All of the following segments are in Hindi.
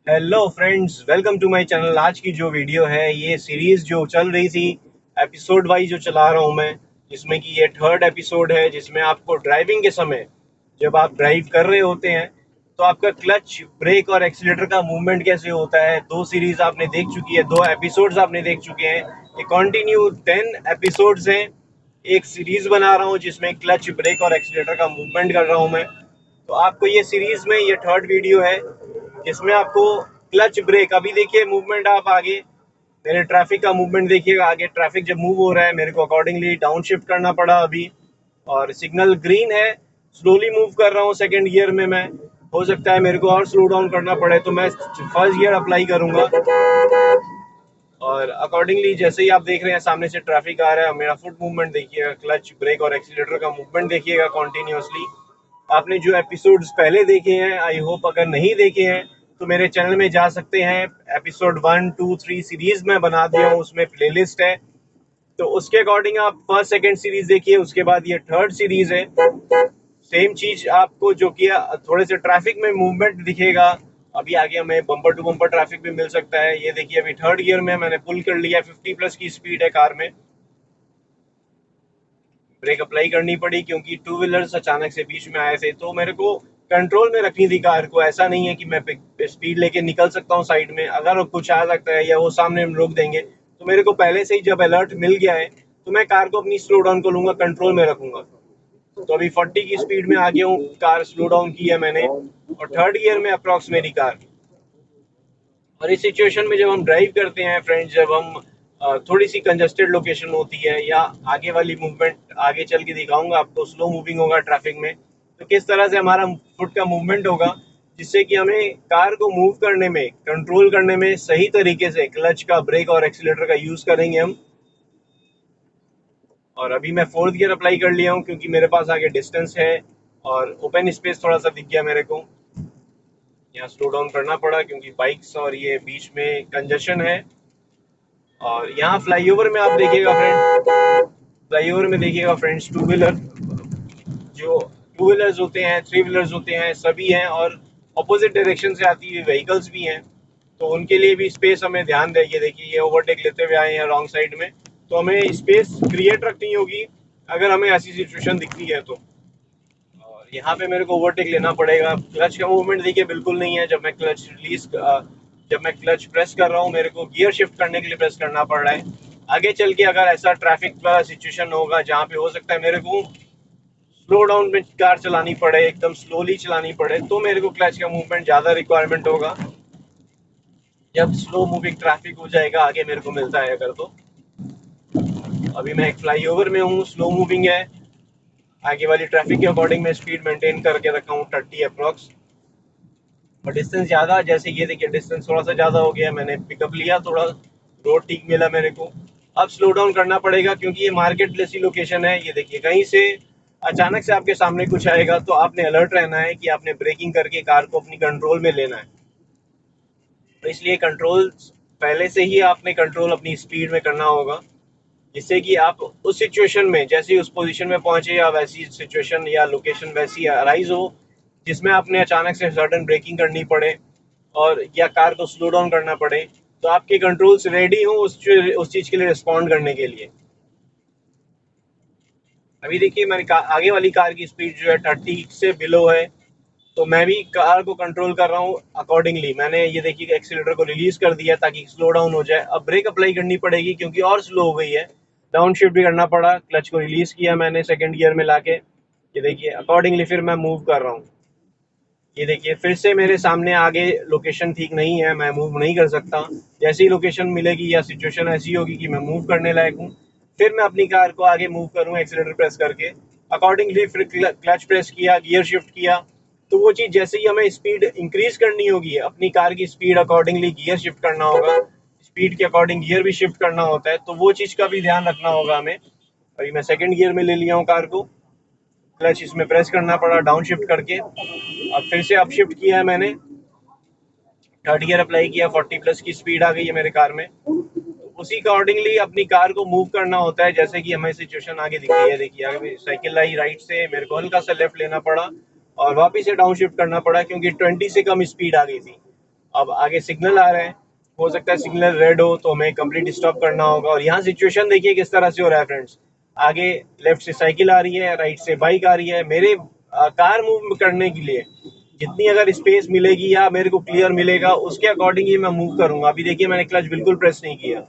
Hello friends, welcome to my channel. आज की जो वीडियो है, ये सीरीज जो चल रही थी, एपिसोड वाइज जो चला रहा हूँ मैं, जिसमें कि ये थर्ड एपिसोड है, जिसमें आपको ड्राइविंग के समय जब आप ड्राइव कर रहे होते हैं तो आपका क्लच, ब्रेक और एक्सीलेटर का मूवमेंट कैसे होता है। दो सीरीज आपने देख चुकी है, दो एपिसोड्स आपने देख चुके हैं। ये कंटिन्यू 10 एपिसोड्स हैं। एक सीरीज बना रहा हूँ जिसमें क्लच, ब्रेक और एक्सीलेटर का मूवमेंट कर रहा हूँ मैं। तो आपको ये सीरीज में ये थर्ड वीडियो है जिसमें आपको क्लच, ब्रेक, अभी देखिए मूवमेंट, आप आगे मेरे ट्रैफिक का मूवमेंट देखिएगा। आगे ट्रैफिक जब मूव हो रहा है, मेरे को अकॉर्डिंगली डाउन शिफ्ट करना पड़ा अभी। और सिग्नल ग्रीन है, स्लोली मूव कर रहा हूँ सेकंड गियर में मैं। हो सकता है मेरे को और स्लो डाउन करना पड़े, तो मैं फर्स्ट गियर अप्लाई करूंगा। और अकॉर्डिंगली जैसे ही आप देख रहे हैं सामने से ट्रैफिक आ रहा है, मेरा फुट मूवमेंट देखिएगा, क्लच, ब्रेक और एक्सीलेटर का मूवमेंट देखिएगा कॉन्टिन्यूसली। आपने जो एपिसोड्स पहले देखे हैं, आई होप, अगर नहीं देखे हैं तो मेरे चैनल में जा सकते हैं। एपिसोड 1, 2, 3 सीरीज में बना दिया हूँ, उसमें प्लेलिस्ट है, तो उसके अकॉर्डिंग आप फर्स्ट सेकंड सीरीज देखिए। उसके बाद ये थर्ड सीरीज है। सेम चीज आपको जो किया, थोड़े से ट्रैफिक में मूवमेंट दिखेगा। अभी आगे हमें बम्पर टू बम्पर ट्रैफिक भी मिल सकता है। ये देखिए, अभी थर्ड गियर में मैंने पुल कर लिया, 50+ की स्पीड है कार में। ब्रेक अप्लाई करनी पड़ी क्योंकि टू व्हीलर्स अचानक से बीच में आए थे, तो मेरे को कंट्रोल में रखनी थी कार को। ऐसा नहीं है कि मैं स्पीड लेके निकल सकता हूँ साइड में, अगर कुछ आ सकता है या वो सामने में रोक देंगे। तो मेरे को पहले से ही जब अलर्ट मिल गया है तो मैं कार को अपनी स्लो डाउन करूंगा, कंट्रोल में रखूंगा। तो अभी 40 की स्पीड में आ गया हूँ, कार स्लो डाउन की है मैंने, और थर्ड गियर में अप्रॉक्स मेरी कार। और इस सिचुएशन में जब हम ड्राइव करते हैं फ्रेंड्स, जब हम थोड़ी सी कंजस्टेड लोकेशन होती है, या आगे वाली मूवमेंट आगे चल के दिखाऊंगा आपको, स्लो मूविंग होगा ट्रैफिक में, तो किस तरह से हमारा फुट का मूवमेंट होगा, जिससे कि हमें कार को मूव करने में, कंट्रोल करने में सही तरीके से क्लच का, ब्रेक और एक्सीलेटर का यूज करेंगे हम। और अभी मैं फोर्थ गियर अप्लाई कर लिया हूँ क्योंकि मेरे पास आगे डिस्टेंस है और ओपन स्पेस थोड़ा सा दिख गया मेरे को। यहाँ स्लो डाउन करना पड़ा क्योंकि बाइक्स और ये बीच में कंजेशन है। और यहाँ फ्लाईओवर में आप देखिएगा फ्रेंड, फ्लाईओवर में देखिएगा फ्रेंड्स, टू व्हीलर, जो टू व्हीलर्स होते हैं, थ्री व्हीलर्स होते हैं, सभी हैं। और अपोजिट डायरेक्शन से आती हुई व्हीकल्स भी हैं, तो उनके लिए भी स्पेस हमें ध्यान देंगे। देखिए, ये ओवरटेक लेते हुए आए हैं रॉन्ग साइड में, तो हमें स्पेस क्रिएट रखनी होगी अगर हमें ऐसी सिचुएशन दिखती है तो। और यहाँ पे मेरे को ओवरटेक लेना पड़ेगा। क्लच का मूवमेंट देखिए बिल्कुल नहीं है। जब मैं क्लच प्रेस कर रहा हूँ, मेरे को गियर शिफ्ट करने के लिए प्रेस करना पड़ रहा है। आगे चल के अगर ऐसा ट्रैफिक का सिचुएशन होगा जहाँ पे हो सकता है मेरे को स्लो डाउन में कार चलानी पड़े, एकदम स्लोली चलानी पड़े, तो मेरे को क्लच का मूवमेंट ज़्यादा रिक्वायरमेंट होगा। जब स्लो मूविंग ट्रैफिक हो जाएगा आगे मेरे को मिलता है अगर, तो अभी मैं एक फ्लाईओवर में हूँ, स्लो मूविंग है। आगे वाली ट्रैफिक के अकॉर्डिंग मैं स्पीड मेंटेन करके रखा हूँ 30 अप्रॉक्स। और डिस्टेंस ज़्यादा, जैसे ये देखिए डिस्टेंस थोड़ा सा ज़्यादा हो गया, मैंने पिकअप लिया थोड़ा, रोड ठीक मिला मेरे को। अब स्लो डाउन करना पड़ेगा क्योंकि ये मार्केट जैसी लोकेशन है। ये देखिए, कहीं से अचानक से आपके सामने कुछ आएगा तो आपने अलर्ट रहना है कि आपने ब्रेकिंग करके कार को अपनी कंट्रोल में लेना है। तो इसलिए कंट्रोल पहले से ही आपने कंट्रोल अपनी स्पीड में करना होगा, जिससे कि आप उस सिचुएशन में, जैसे ही उस पोजीशन में पहुंचे, या वैसी सिचुएशन या लोकेशन वैसी अराइज हो जिसमें आपने अचानक से सडन ब्रेकिंग करनी पड़े और या कार को स्लो डाउन करना पड़े, तो आपके कंट्रोल्स रेडी हो उस चीज़ के लिए रिस्पॉन्ड करने के लिए। अभी देखिए, मेरी आगे वाली कार की स्पीड जो है 30 से बिलो है, तो मैं भी कार को कंट्रोल कर रहा हूँ अकॉर्डिंगली। मैंने ये देखिए एक्सीलेटर को रिलीज कर दिया ताकि स्लो डाउन हो जाए। अब ब्रेक अप्लाई करनी पड़ेगी क्योंकि और स्लो हो गई है। डाउन शिफ्ट भी करना पड़ा, क्लच को रिलीज किया मैंने सेकंड गियर में लाके। ये देखिए अकॉर्डिंगली फिर मैं मूव कर रहा हूँ। ये देखिए फिर से मेरे सामने आगे लोकेशन ठीक नहीं है, मैं मूव नहीं कर सकता। जैसी लोकेशन मिलेगी या सिचुएशन ऐसी होगी कि मैं मूव करने लायक हूँ, फिर मैं अपनी कार को आगे मूव करूँ एक्सीलेटर प्रेस करके। अकॉर्डिंगली फिर क्लच प्रेस किया, गियर शिफ्ट किया। तो वो चीज़, जैसे ही हमें स्पीड इंक्रीज करनी होगी, अपनी कार की स्पीड अकॉर्डिंगली गियर शिफ्ट करना होगा, स्पीड के अकॉर्डिंग गियर भी शिफ्ट करना होता है, तो वो चीज़ का भी ध्यान रखना होगा हमें। अभी मैं सेकंड गियर में ले लिया हूँ कार को, क्लच इसमें प्रेस करना पड़ा डाउन शिफ्ट करके। अब फिर से अप शिफ्ट किया है मैंने, थर्ड गियर अप्लाई किया, 40+ की स्पीड आ गई है मेरे कार में। तो उसी अकॉर्डिंगली अपनी कार को मूव करना होता है, जैसे कि हमें सिचुएशन आगे दिख रही है। देखिए आगे साइकिल आई राइट से, मेरे को हल्का सा लेफ्ट लेना पड़ा और वापस से डाउन शिफ्ट करना पड़ा क्योंकि 20 से कम स्पीड आ गई थी। अब आगे सिग्नल आ रहे हैं, हो सकता है सिग्नल रेड हो तो हमें कंप्लीट स्टॉप करना होगा। और यहाँ सिचुएशन देखिए किस तरह से हो रहा है फ्रेंड्स। आगे लेफ्ट से साइकिल आ रही है, राइट से बाइक आ रही है। मेरे कार मूव करने के लिए जितनी अगर स्पेस मिलेगी या मेरे को क्लियर मिलेगा उसके अकॉर्डिंग ही मैं मूव करूंगा। अभी देखिए मैंने क्लच बिल्कुल प्रेस नहीं किया।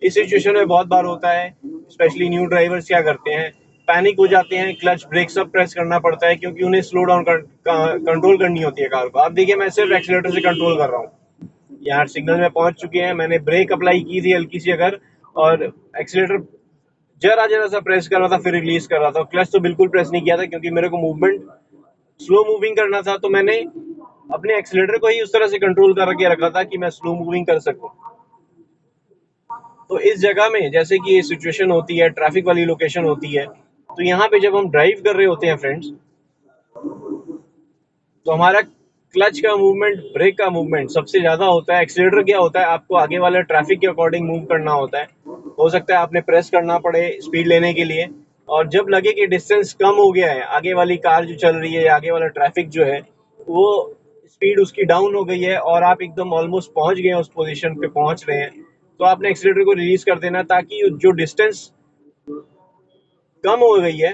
इस सिचुएशन में बहुत बार होता है, स्पेशली न्यू ड्राइवर्स क्या करते हैं, पैनिक हो जाते हैं, क्लच ब्रेक सब प्रेस करना पड़ता है क्योंकि उन्हें स्लो डाउन कंट्रोल करनी होती है कार को। आप देखिए मैं सिर्फ एक्सीलेटर से कंट्रोल कर रहा हूँ। यहाँ सिग्नल में पहुंच चुके हैं, मैंने ब्रेक अप्लाई की थी हल्की सी अगर, और एक्सीलेटर जरा जरा सा प्रेस कर रहा था फिर रिलीज कर रहा था। क्लच तो बिल्कुल प्रेस नहीं किया था क्योंकि मेरे को मूवमेंट स्लो मूविंग करना था, तो मैंने अपने एक्सीलेटर को ही उस तरह से कंट्रोल करके रखा था कि मैं स्लो मूविंग कर सकूं। तो इस जगह में जैसे कि ये सिचुएशन होती है, ट्रैफिक वाली लोकेशन होती है, तो यहाँ पे जब हम ड्राइव कर रहे होते हैं फ्रेंड्स, तो हमारा क्लच का मूवमेंट, ब्रेक का मूवमेंट सबसे ज्यादा होता है। एक्सीलेटर क्या होता है, आपको आगे वाले ट्रैफिक के अकॉर्डिंग मूव करना होता है। हो सकता है आपने प्रेस करना पड़े स्पीड लेने के लिए, और जब लगे कि डिस्टेंस कम हो गया है, आगे वाली कार जो चल रही है या आगे वाला ट्रैफिक जो है वो स्पीड उसकी डाउन हो गई है और आप एकदम ऑलमोस्ट पहुंच गए हैं, उस पोजीशन पे पहुंच रहे हैं, तो आपने एक्सीलेटर को रिलीज कर देना ताकि जो डिस्टेंस कम हो गई है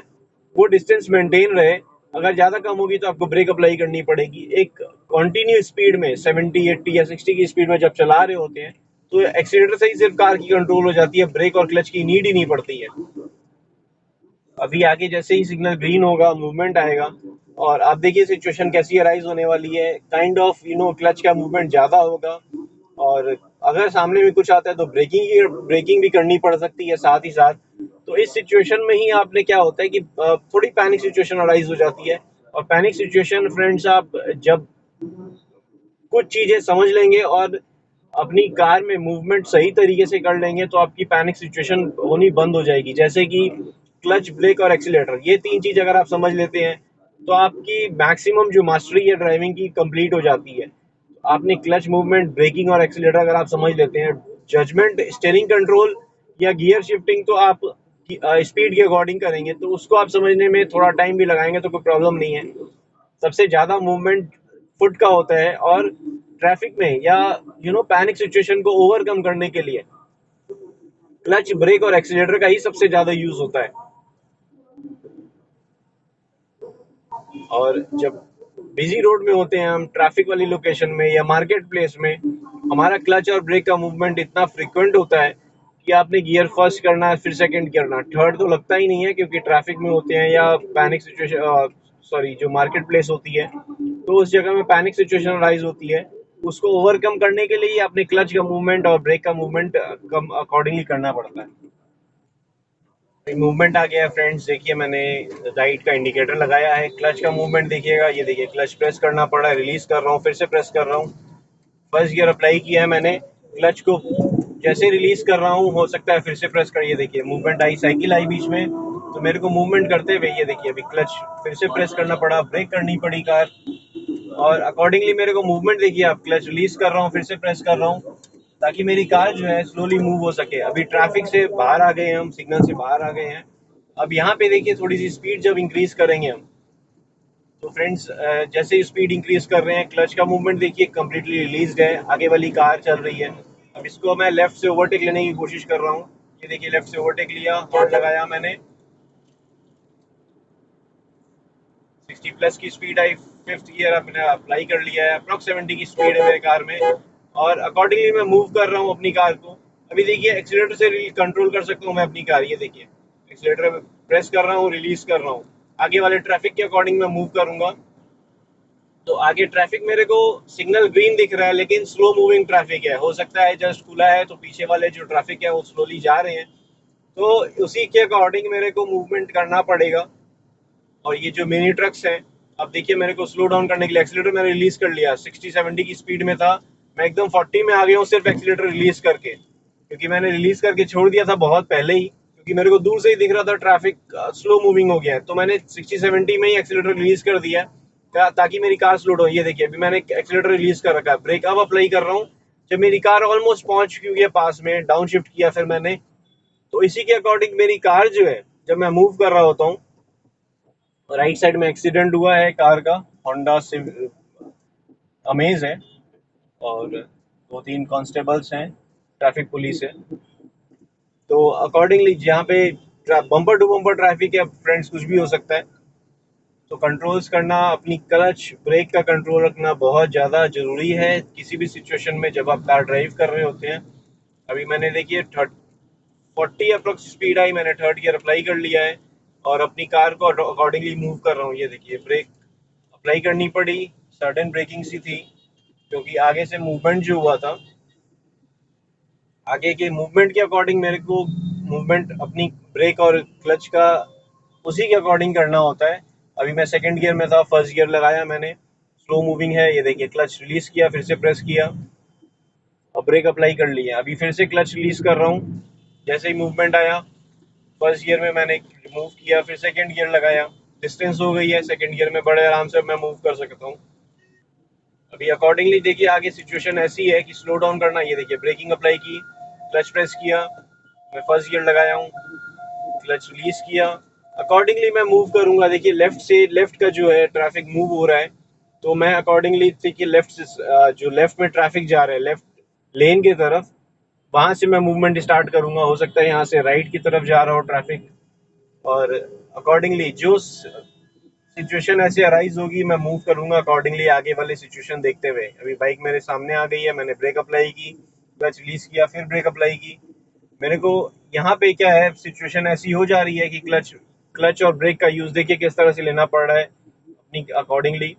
वो डिस्टेंस मेंटेन रहे। अगर ज्यादा कम होगी तो आपको ब्रेक अप्लाई करनी पड़ेगी। एक कंटिन्यू स्पीड में 70, 80 या 60 की स्पीड में जब चला रहे होते हैं तो एक्सीलेटर से ही सिर्फ कार की कंट्रोल हो जाती है, ब्रेक और क्लच की नीड ही नहीं पड़ती है। अभी आगे जैसे ही सिग्नल ग्रीन होगा मूवमेंट आएगा, और आप देखिए सिचुएशन कैसी अराइज होने वाली है। काइंड ऑफ क्लच का मूवमेंट ज्यादा होगा, और अगर सामने में कुछ आता है तो ब्रेकिंग भी करनी पड़ सकती है साथ ही साथ। तो इस सिचुएशन में ही आपने क्या होता है कि थोड़ी पैनिक सिचुएशन अराइज हो जाती है। और पैनिक सिचुएशन फ्रेंड्स, आप जब कुछ चीजें समझ लेंगे और अपनी कार में मूवमेंट सही तरीके से कर लेंगे तो आपकी पैनिक सिचुएशन होनी बंद हो जाएगी। जैसे कि क्लच, ब्रेक और एक्सीलेटर, ये तीन चीज अगर आप समझ लेते हैं तो आपकी मैक्सिमम जो मास्टरी है ड्राइविंग की कंप्लीट हो जाती है। आपने क्लच, मूवमेंट, ब्रेकिंग और एक्सीलेटर अगर आप समझ लेते हैं, जजमेंट, स्टीयरिंग कंट्रोल या गियर शिफ्टिंग तो आप स्पीड के अकॉर्डिंग करेंगे, तो उसको आप समझने में थोड़ा टाइम भी लगाएंगे तो कोई प्रॉब्लम नहीं है। सबसे ज्यादा मूवमेंट फुट का होता है, और ट्रैफिक में या पैनिक सिचुएशन को ओवरकम करने के लिए क्लच, ब्रेक और एक्सीलेटर का ही सबसे ज्यादा यूज होता है। और जब बिजी रोड में होते हैं हम, ट्रैफिक वाली लोकेशन में या मार्केट प्लेस में, हमारा क्लच और ब्रेक का मूवमेंट इतना फ्रिक्वेंट होता है कि आपने गियर फर्स्ट करना है फिर सेकंड करना, थर्ड तो लगता ही नहीं है क्योंकि ट्रैफिक में होते हैं या पैनिक सिचुएशन, सॉरी, जो मार्केट प्लेस होती है तो उस जगह में पैनिक सिचुएशन राइज होती है। उसको ओवरकम करने के लिए आपने क्लच का मूवमेंट और ब्रेक का मूवमेंट कम अकॉर्डिंगली करना पड़ता है। मूवमेंट आ गया है फ्रेंड्स, देखिए मैंने राइट का इंडिकेटर लगाया है। क्लच का मूवमेंट देखिएगा, ये देखिए क्लच प्रेस करना पड़ा है, रिलीज कर रहा हूँ, फिर से प्रेस कर रहा हूँ। फर्स्ट गियर अप्लाई किया है मैंने, क्लच को जैसे रिलीज कर रहा हूँ हो सकता है फिर से प्रेस कर, ये देखिए मूवमेंट आई, साइकिल आई बीच में, तो मेरे को मूवमेंट करते हुए ये देखिए अभी क्लच फिर से प्रेस करना पड़ा, ब्रेक करनी पड़ी कार, और अकॉर्डिंगली मेरे को मूवमेंट देखिए, आप क्लच रिलीज कर रहा हूँ फिर से प्रेस कर रहा हूँ ताकि मेरी कार जो है स्लोली मूव हो सके। अभी ट्रैफिक से बाहर आ गए हैं हम, सिग्नल से बाहर आ गए हैं। अब यहाँ पे देखिए थोड़ी सी स्पीड जब इंक्रीज करेंगे हम, तो फ्रेंड्स जैसे ही स्पीड इंक्रीज कर रहे हैं, क्लच का मूवमेंट देखिए कम्प्लीटली रिलीज है, आगे वाली कार चल रही है। अब इसको मैं लेफ्ट से ओवरटेक लेने की कोशिश कर रहा हूँ, ये देखिए लेफ्ट से ओवरटेक लिया, हॉर्न लगाया मैंने, 60 प्लस की स्पीड आई, फिफ्थ गियर अपने अप्लाई कर लिया है, अप्रॉक्स 70 की स्पीड है मेरे कार में, और अकॉर्डिंगली मैं मूव कर रहा हूँ अपनी कार को। अभी देखिए एक्सीलेटर से कंट्रोल कर सकता हूँ मैं अपनी कार, ये देखिए एक्सीलेटर प्रेस कर रहा हूँ, रिलीज कर रहा हूँ। आगे वाले ट्रैफिक के अकॉर्डिंग मैं मूव करूंगा। तो आगे ट्रैफिक मेरे को सिग्नल ग्रीन दिख रहा है लेकिन स्लो मूविंग ट्रैफिक है, हो सकता है जस्ट खुला है तो पीछे वाले जो ट्रैफिक है वो स्लोली जा रहे हैं, तो उसी के अकॉर्डिंग मेरे को मूवमेंट करना पड़ेगा। और ये जो मिनी ट्रक्स हैं, अब देखिए मेरे को स्लो डाउन करने के लिए एक्सीलेटर मैंने रिलीज कर लिया, 60-70 की स्पीड में था, मैं एकदम 40 में आ गया हूँ सिर्फ एक्सीलेटर रिलीज करके, क्योंकि मैंने रिलीज करके छोड़ दिया था बहुत पहले ही, क्योंकि मेरे को दूर से ही दिख रहा था ट्रैफिक स्लो मूविंग हो गया है, तो मैंने 60-70 में ही एक्सीलेटर रिलीज कर दिया ताकि मेरी कार स्लो डाउन। ये देखिए अभी मैंने एक्सीलेटर रिलीज कर रखा है, ब्रेक अब अप्लाई कर रहा हूँ। जब मेरी कार ऑलमोस्ट पहुंच चुकी है पास में, डाउन शिफ्ट किया फिर मैंने, तो इसी के अकॉर्डिंग मेरी कार जो है जब मैं मूव कर रहा होता हूँ, राइट साइड में एक्सीडेंट हुआ है कार का, होंडा से अमेज है, और 2-3 कांस्टेबल्स हैं, ट्रैफिक पुलिस है। तो अकॉर्डिंगली जहाँ पे बम्पर टू बम्पर ट्रैफिक है फ्रेंड्स, कुछ भी हो सकता है, तो कंट्रोल्स करना, अपनी क्लच ब्रेक का कंट्रोल रखना बहुत ज़्यादा ज़रूरी है किसी भी सिचुएशन में जब आप कार ड्राइव कर रहे होते हैं। अभी मैंने देखिए 40 अप्रोक्स स्पीड आई, मैंने थर्ड गियर अप्लाई कर लिया है और अपनी कार को अकॉर्डिंगली मूव कर रहा हूँ। ये देखिए ब्रेक अप्लाई करनी पड़ी, सडन ब्रेकिंग सी थी क्योंकि आगे से मूवमेंट जो हुआ था, आगे के मूवमेंट के अकॉर्डिंग मेरे को मूवमेंट अपनी ब्रेक और क्लच का उसी के अकॉर्डिंग करना होता है। अभी मैं सेकंड गियर में था, फर्स्ट गियर लगाया मैंने, स्लो मूविंग है, ये देखिए क्लच रिलीज किया, फिर से प्रेस किया और ब्रेक अप्लाई कर लिया। अभी फिर से क्लच रिलीज कर रहा हूँ, जैसे ही मूवमेंट आया फर्स्ट गियर में मैंने मूव किया, फिर सेकंड गियर लगाया, डिस्टेंस हो गई है, सेकंड गियर में बड़े आराम से मैं मूव कर सकता हूँ। अभी अकॉर्डिंगली देखिए आगे सिचुएशन ऐसी है कि स्लो डाउन करना, ये देखिए ब्रेकिंग अप्लाई की, क्लच प्रेस किया, मैं फर्स्ट गियर लगाया हूँ, क्लच रिलीज किया, अकॉर्डिंगली मैं मूव करूंगा। देखिए लेफ्ट से, लेफ्ट का जो है ट्रैफिक मूव हो रहा है, तो मैं अकॉर्डिंगली देखिए लेफ्ट से जो लेफ्ट में ट्रैफिक जा रहा है लेफ्ट लेन की तरफ, वहां से मैं मूवमेंट स्टार्ट करूंगा। हो सकता है यहाँ से राइट की तरफ जा रहा हो ट्रैफिक, और अकॉर्डिंगली जो सिचुएशन ऐसे अराइज होगी मैं मूव करूंगा अकॉर्डिंगली आगे वाले सिचुएशन देखते हुए। अभी बाइक मेरे सामने आ गई है, मैंने ब्रेक अप्लाई की, क्लच रिलीज किया, फिर ब्रेक अप्लाई की। मेरे को यहाँ पे क्या है, सिचुएशन ऐसी हो जा रही है कि क्लच क्लच और ब्रेक का यूज देखिए किस तरह से लेना पड़ रहा है अपनी अकॉर्डिंगली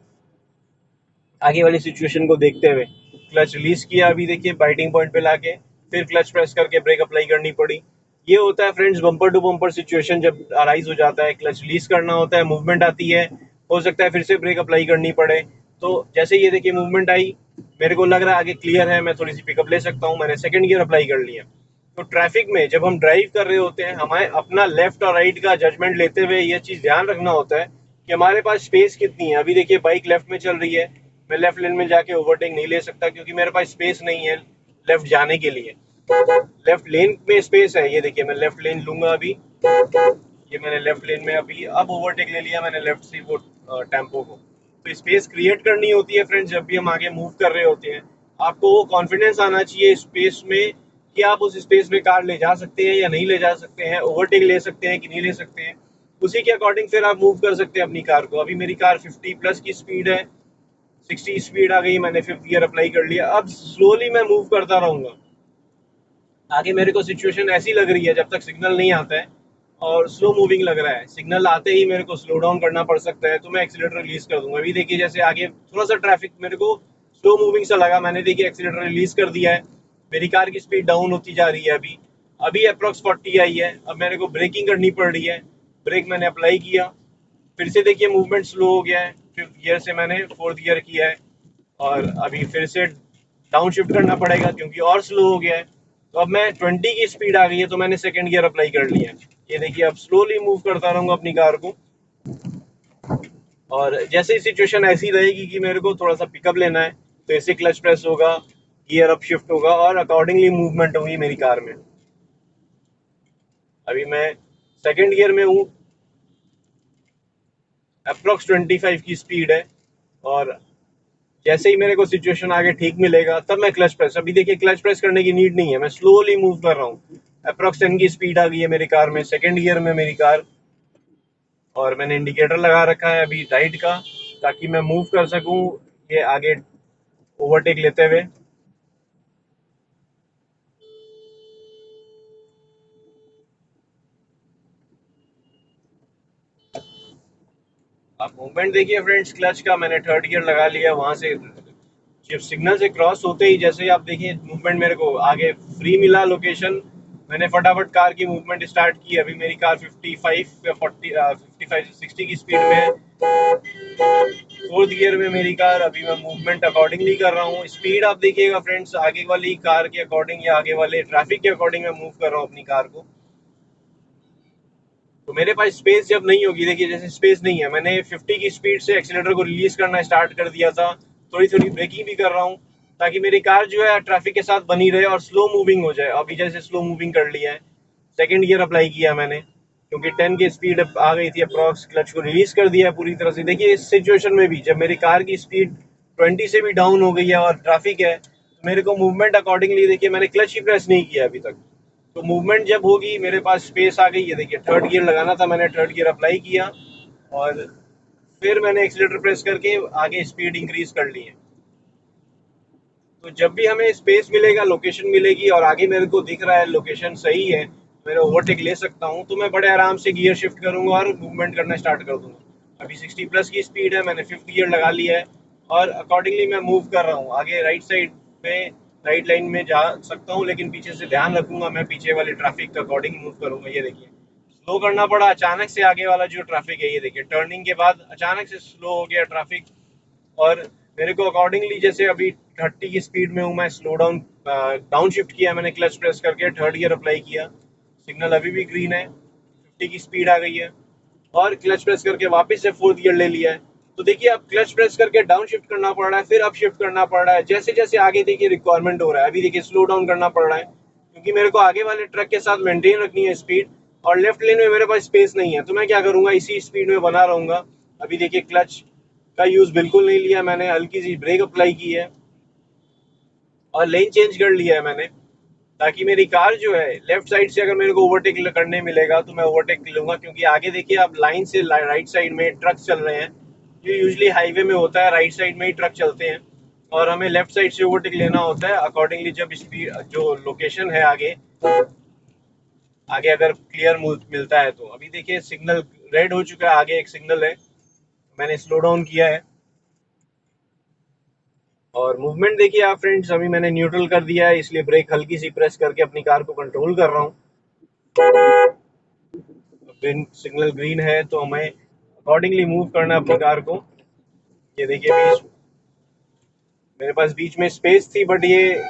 आगे वाली सिचुएशन को देखते हुए। क्लच रिलीज किया, अभी देखिए बाइटिंग पॉइंट पे लाके फिर क्लच प्रेस करके ब्रेक अप्लाई करनी पड़ी। ये होता है friends bumper to bumper situation जब अराइज हो जाता है, क्लच रिलीज करना होता है, मूवमेंट आती है, हो सकता है फिर से ब्रेक अप्लाई करनी पड़े। तो जैसे ये देखिए मूवमेंट आई, मेरे को लग रहा है आगे क्लियर है, मैं थोड़ी सी पिकअप ले सकता हूँ, मैंने सेकंड गियर अप्लाई कर लिया। तो ट्रैफिक में जब हम ड्राइव कर रहे होते हैं, हमें अपना लेफ्ट और राइट का जजमेंट लेते हुए ये चीज़ ध्यान रखना होता है कि हमारे पास स्पेस कितनी है। अभी देखिए बाइक लेफ्ट में चल रही है, मैं लेफ्ट लेन में जाके ओवरटेक नहीं ले सकता क्योंकि मेरे पास स्पेस नहीं है लेफ्ट जाने के लिए। लेफ्ट लेन में स्पेस है, ये देखिए मैं लेफ्ट लेन लूंगा अभी, ये मैंने लेफ्ट लेन में अभी अब ओवरटेक ले लिया मैंने लेफ्ट से वो टेम्पो को। तो स्पेस क्रिएट करनी होती है फ्रेंड्स जब भी हम आगे मूव कर रहे होते हैं। आपको वो कॉन्फिडेंस आना चाहिए स्पेस में कि आप उस स्पेस में कार ले जा सकते हैं या नहीं ले जा सकते हैं, ओवरटेक ले सकते हैं कि नहीं ले सकते हैं, उसी के अकॉर्डिंग फिर आप मूव कर सकते हैं अपनी कार को। अभी मेरी कार 50 प्लस की स्पीड है, 60 स्पीड आ गई, मैंने फिफ्थ गियर अप्लाई कर लिया, अब स्लोली मैं मूव करता रहूंगा। आगे मेरे को सिचुएशन ऐसी लग रही है जब तक सिग्नल नहीं आता है और स्लो मूविंग लग रहा है, सिग्नल आते ही मेरे को स्लो डाउन करना पड़ सकता है, तो मैं एक्सीलेटर रिलीज कर दूंगा। अभी देखिए जैसे आगे थोड़ा सा ट्रैफिक मेरे को स्लो मूविंग सा लगा, मैंने देखिए एक्सीलेटर रिलीज कर दिया है, मेरी कार की स्पीड डाउन होती जा रही है। अभी अभी अप्रोक्स 40 आई है, अब मेरे को ब्रेकिंग करनी पड़ रही है, ब्रेक मैंने अप्लाई किया, फिर से देखिए मूवमेंट स्लो हो गया है, फिफ्थ गियर से मैंने फोर्थ गियर किया है और अभी फिर से डाउन शिफ्ट करना पड़ेगा क्योंकि और स्लो हो गया है। तो अब मैं 20 की स्पीड आ गई है, तो मैंने सेकंड गियर अप्लाई कर लिया है। ये देखिए अब स्लोली मूव करता रहूंगा अपनी कार को, और जैसे ही सिचुएशन ऐसी रहेगी कि मेरे को थोड़ा सा पिकअप लेना है, तो ऐसे क्लच प्रेस होगा, गियर अप शिफ्ट होगा और अकॉर्डिंगली मूवमेंट होगी मेरी कार में। अभी मैं सेकंड गियर में हूँ, अप्रोक्स 25 की स्पीड है, और जैसे ही मेरे को सिचुएशन आगे ठीक मिलेगा तब मैं क्लच प्रेस, अभी देखिए क्लच प्रेस करने की नीड नहीं है, मैं स्लोली मूव कर रहा हूँ। अप्रोक्स 10 की स्पीड आ गई है मेरी कार में, सेकंड गियर में मेरी कार, और मैंने इंडिकेटर लगा रखा है अभी राइट का ताकि मैं मूव कर सकूं ये आगे ओवरटेक लेते हुए। आप मूवमेंट देखिए फ्रेंड्स, क्लच का मैंने थर्ड गियर लगा लिया, वहां से जब सिग्नल से क्रॉस होते ही जैसे ही आप देखिए मूवमेंट मेरे को आगे फ्री मिला लोकेशन, मैंने फटाफट कार की मूवमेंट स्टार्ट की। अभी मेरी कार 55 या 40 55 60 की स्पीड में है, फोर्थ गियर में मेरी कार, अभी मैं मूवमेंट अकॉर्डिंगली कर रहा हूँ। स्पीड आप देखिएगा फ्रेंड्स आगे वाली कार के अकॉर्डिंग या आगे वाले ट्रैफिक के अकॉर्डिंग मैं मूव कर रहा हूँ अपनी कार को। तो मेरे पास स्पेस जब नहीं होगी, देखिए जैसे स्पेस नहीं है, मैंने 50 की स्पीड से एक्सीलेटर को रिलीज करना स्टार्ट कर दिया था, थोड़ी थोड़ी ब्रेकिंग भी कर रहा हूँ ताकि मेरी कार जो है ट्रैफिक के साथ बनी रहे और स्लो मूविंग हो जाए। अभी जैसे स्लो मूविंग कर लिया है, सेकंड गियर अप्लाई किया मैंने क्योंकि 10 की स्पीड आ गई थी अप्रॉक्स, क्लच को रिलीज कर दिया है पूरी तरह से। देखिए इस सिचुएशन में भी जब मेरी कार की स्पीड 20 से भी डाउन हो गई है और ट्रैफिक है, मेरे को मूवमेंट अकॉर्डिंगली देखिए मैंने क्लच ही प्रेस नहीं किया अभी तक, तो मूवमेंट जब होगी मेरे पास स्पेस आ गई है। देखिए थर्ड गियर लगाना था, मैंने थर्ड गियर अप्लाई किया और फिर मैंने एक्सीलेटर प्रेस करके आगे स्पीड इंक्रीज कर ली है। तो जब भी हमें स्पेस मिलेगा, लोकेशन मिलेगी और आगे मेरे को दिख रहा है लोकेशन सही है, मैं ओवरटेक ले सकता हूँ, तो मैं बड़े आराम से गियर शिफ्ट करूंगा और मूवमेंट करना स्टार्ट कर दूंगा। अभी 60 प्लस की स्पीड है, मैंने फिफ्थ गियर लगा लिया है और अकॉर्डिंगली मैं मूव कर रहा हूँ आगे राइट साइड में, राइट लाइन में जा सकता हूँ, लेकिन पीछे से ध्यान रखूंगा, मैं पीछे वाले ट्रैफिक के अकॉर्डिंग मूव करूंगा। ये देखिए स्लो करना पड़ा अचानक से, आगे वाला जो ट्रैफिक है ये देखिए टर्निंग के बाद अचानक से स्लो हो गया ट्रैफिक। और मेरे को अकॉर्डिंगली जैसे अभी 30 की स्पीड में हूँ, मैं स्लो डाउन डाउन शिफ्ट किया मैंने क्लच प्रेस करके, थर्ड गियर अप्लाई किया, सिग्नल अभी भी ग्रीन है, 50 की स्पीड आ गई है और क्लच प्रेस करके वापस से फोर्थ गियर ले लिया है। तो देखिए अब क्लच प्रेस करके डाउन शिफ्ट करना पड़ रहा है, फिर अप शिफ्ट करना पड़ रहा है, जैसे जैसे आगे देखिए रिक्वायरमेंट हो रहा है। अभी देखिए स्लो डाउन करना पड़ रहा है क्योंकि मेरे को आगे वाले ट्रक के साथ मेंटेन रखनी है स्पीड, और लेफ्ट लेन में मेरे पास स्पेस नहीं है, तो मैं क्या करूंगा, इसी स्पीड में बना रहूंगा। अभी देखिए क्लच का यूज बिल्कुल नहीं लिया मैंने, हल्की सी ब्रेक अप्लाई की है और लेन चेंज कर लिया है मैंने, ताकि मेरी कार जो है लेफ्ट साइड से अगर मेरे को ओवरटेक करने मिलेगा तो मैं ओवरटेक लूंगा। क्योंकि आगे देखिए अब लाइन से राइट साइड में ट्रक चल रहे हैं, जो यूजली हाईवे में होता है, राइट साइड में ही ट्रक चलते हैं और हमें लेफ्ट साइड से ओवरटेक लेना होता है अकॉर्डिंगली। जब स्पीड जो लोकेशन है आगे आगे अगर क्लियर मिलता है तो अभी देखिए सिग्नल रेड हो चुका है, आगे एक सिग्नल है, मैंने स्लो डाउन किया है और मूवमेंट देखिए आप फ्रेंड्स, अभी मैंने न्यूट्रल कर दिया है, इसलिए ब्रेक हल्की सी प्रेस करके अपनी कार को कंट्रोल कर रहा हूँ। सिग्नल ग्रीन है तो हमें अकॉर्डिंगली मूव करना है अपनी कार को। ये देखिए बीच मेरे पास बीच में स्पेस थी, बट ये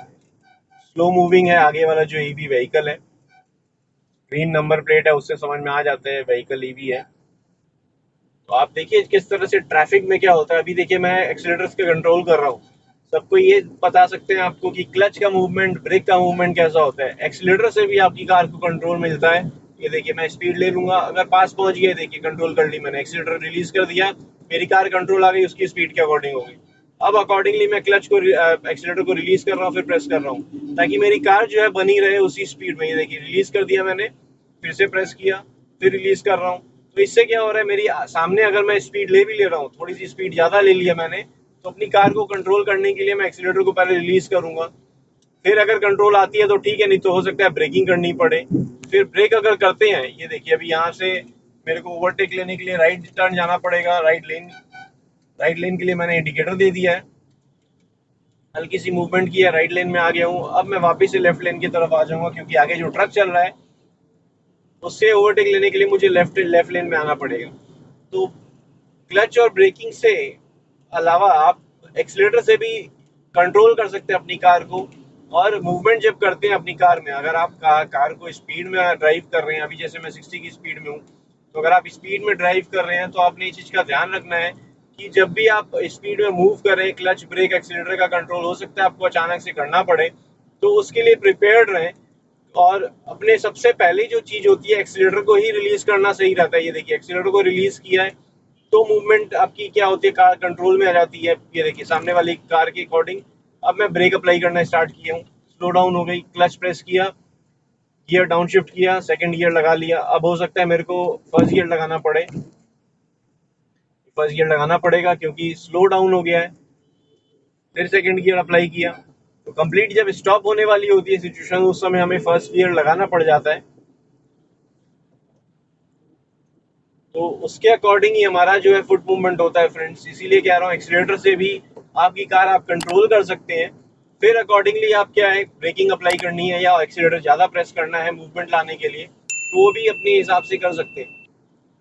स्लो मूविंग है आगे वाला जो ईवी व्हीकल है, ग्रीन नंबर प्लेट है, उससे समझ में आ जाते हैं व्हीकल ईवी है। तो आप देखिए किस तरह से ट्रैफिक में क्या होता है। अभी देखिए मैं एक्सीलेटर्स के कंट्रोल कर रहा हूँ, सबको ये बता सकते हैं आपको कि क्लच का मूवमेंट, ब्रेक का मूवमेंट कैसा होता है, एक्सीलेटर से भी आपकी कार को कंट्रोल मिलता है। ये देखिए मैं स्पीड ले लूंगा, अगर पास पहुंच गया, देखिए कंट्रोल कर ली मैंने, एक्सीलेटर रिलीज कर दिया, मेरी कार कंट्रोल आ गई, उसकी स्पीड के अकॉर्डिंग हो गई। अब अकॉर्डिंगली मैं क्लच को एक्सीलेटर को रिलीज कर रहा हूँ, फिर प्रेस कर रहा हूँ, ताकि मेरी कार जो है बनी रहे उसी स्पीड में। ये देखिए रिलीज कर दिया मैंने, फिर से प्रेस किया, फिर रिलीज कर रहा हूँ। तो इससे क्या हो रहा है, मेरी सामने अगर मैं स्पीड ले भी ले रहा हूँ, थोड़ी सी स्पीड ज्यादा ले लिया मैंने, तो अपनी कार को कंट्रोल करने के लिए मैं एक्सीलेटर को पहले रिलीज करूंगा, फिर अगर कंट्रोल आती है तो ठीक है, नहीं तो हो सकता है ब्रेकिंग करनी पड़े। फिर ब्रेक अगर करते हैं, ये देखिए अभी यहाँ से मेरे को ओवरटेक लेने के लिए राइट टर्न जाना पड़ेगा, राइट लेन के लिए मैंने इंडिकेटर दे दिया है, हल्की सी मूवमेंट की है, राइट लेन में आ गया हूँ। अब मैं वापस से लेफ्ट लेन की तरफ आ जाऊंगा क्योंकि आगे जो ट्रक चल रहा है उससे ओवरटेक लेने के लिए मुझे लेफ्ट लेन में आना पड़ेगा। तो क्लच और ब्रेकिंग से अलावा आप एक्सीलेटर से भी कंट्रोल कर सकते हैं अपनी कार को। और मूवमेंट जब करते हैं अपनी कार में, अगर आप कार को स्पीड में ड्राइव कर रहे हैं, अभी जैसे मैं 60 की स्पीड में हूँ, तो अगर आप स्पीड में ड्राइव कर रहे हैं तो आपने इस चीज़ का ध्यान रखना है कि जब भी आप स्पीड में मूव करें, क्लच ब्रेक एक्सीलेटर का कंट्रोल हो सकता है आपको अचानक से करना पड़े, तो उसके लिए प्रिपेयर्ड रहें। और अपने सबसे पहली जो चीज़ होती है, एक्सीलेटर को ही रिलीज करना सही रहता है। ये देखिए एक्सीलेटर को रिलीज किया है तो मूवमेंट आपकी क्या होती है, कार कंट्रोल में आ जाती है। ये देखिए सामने वाली कार के अकॉर्डिंग अब मैं ब्रेक अप्लाई करना स्टार्ट किया हूँ, स्लो डाउन हो गई, क्लच प्रेस किया, गियर डाउन शिफ्ट किया, सेकंड गियर लगा लिया। अब हो सकता है मेरे को फर्स्ट गियर लगाना पड़े, फर्स्ट गियर लगाना पड़ेगा क्योंकि स्लो डाउन हो गया है। फिर सेकंड गियर अप्लाई किया, तो कंप्लीट जब स्टॉप होने वाली होती है सिचुएशन, उस समय हमें फर्स्ट गियर लगाना पड़ जाता है। तो उसके अकॉर्डिंग ही हमारा जो है फुट मूवमेंट होता है फ्रेंड्स। इसीलिए कह रहा हूँ एक्सीलेटर से भी आपकी कार आप कंट्रोल कर सकते हैं, फिर अकॉर्डिंगली आप क्या है, ब्रेकिंग अप्लाई करनी है या एक्सीलेटर ज़्यादा प्रेस करना है मूवमेंट लाने के लिए, तो वो भी अपने हिसाब से कर सकते हैं।